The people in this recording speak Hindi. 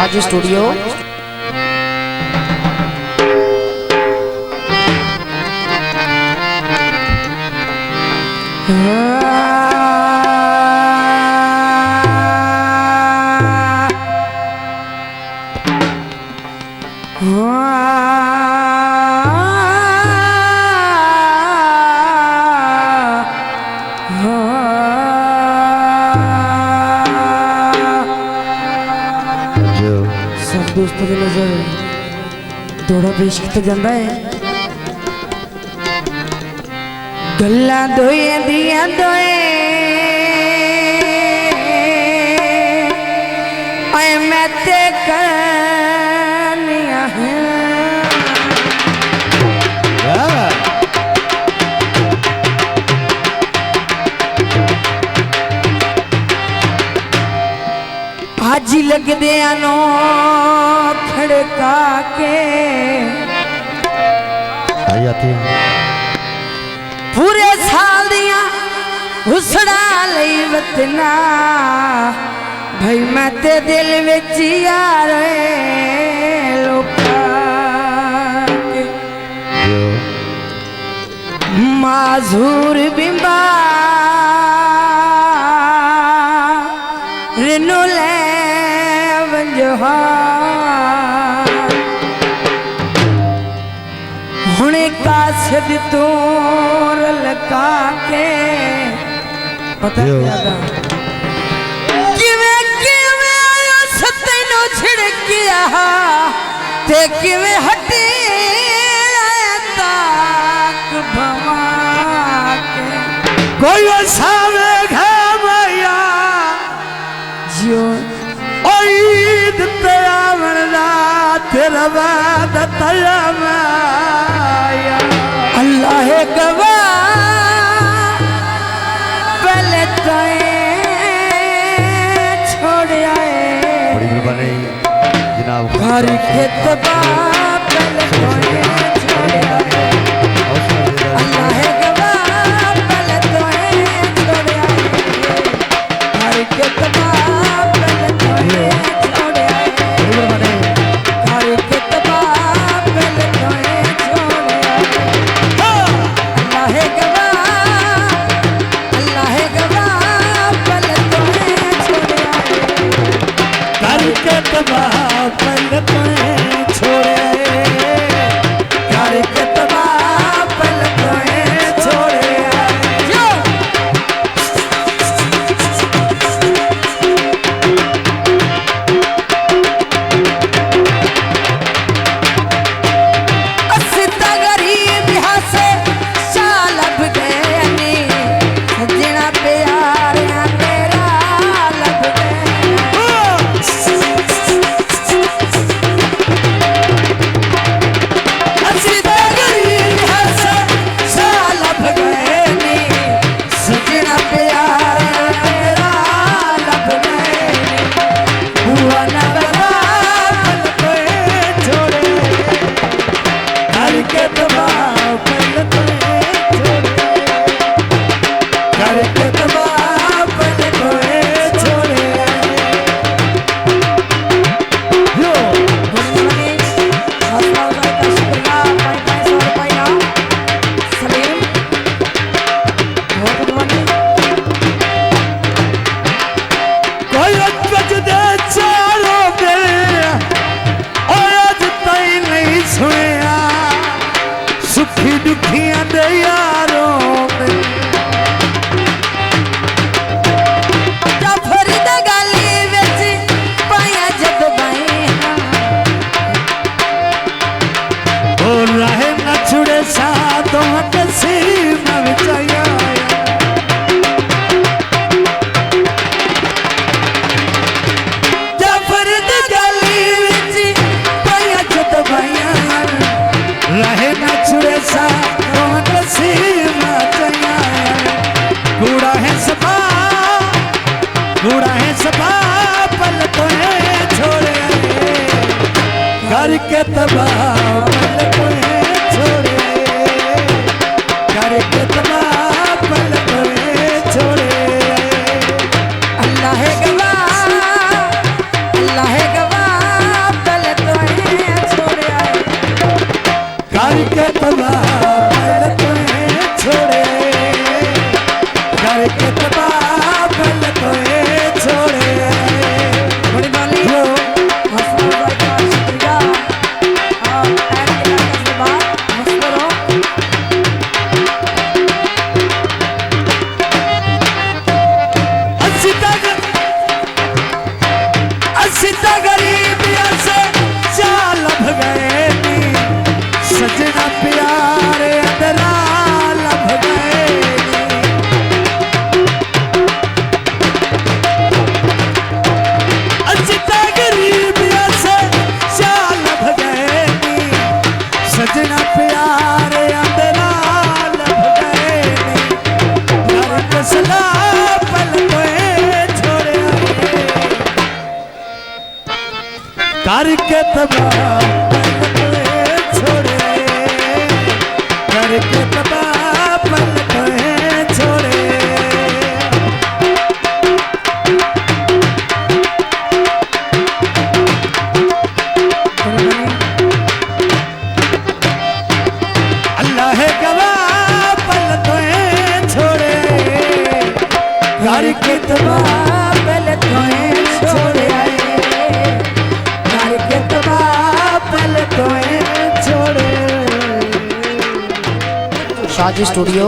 राज स्टूडियो। सब दोस्तों की नजर थोड़ा पेश किया जाता है। गल्ला दोए दिया दोए मैं ते करनिया है। आज लग दे नो खड़का के पूरे साल दिया हुसड़ा लई वतना भाई मैं ते दिल विच यार लोका के माजूर बिंबा रिनु ले वंजहा हुणे कासद तोर लगा के पता क्या किवें किवें आयो सतैनो छिड़किया ते किवें हटे ताक भवा के कोई सावे घामया जियो ईद तयावन तेरा बाद तयामाया अल्लाह गवाह पहले तो छोड़ आए बड़ी मेहरबानी जनाब घर के तबाह पहले तो छोड़ आए अल्लाह गवाह पहले तो छोड़ आए घर के तबाह पहले तो छोड़ आए घर के तबाह पहले तो छोड़ आए अल्लाह गवाह पहले तो छोड़ आए घर के तबाह पहले तो छोड़ आए घर के तबाह पहले तो छोड़ आए घर के तबाह पल कोए छोड़े घर के तबाह पल कोए छोड़े अल्लाह गवाह असिता गरीबिया से जा लभ गए नी सजना प्यारे अंदरा लभ गए नी असिता गरीबिया से जा लभ गए नी सजना प्यारे अंदरा लभ गए नी घर कसला पल छोड़े करके तबाह छोड़े करके तबाह पल छोड़े अल्लाह गवाह पल छोड़े करके तबाह पल छोड़े शाजी स्टूडियो।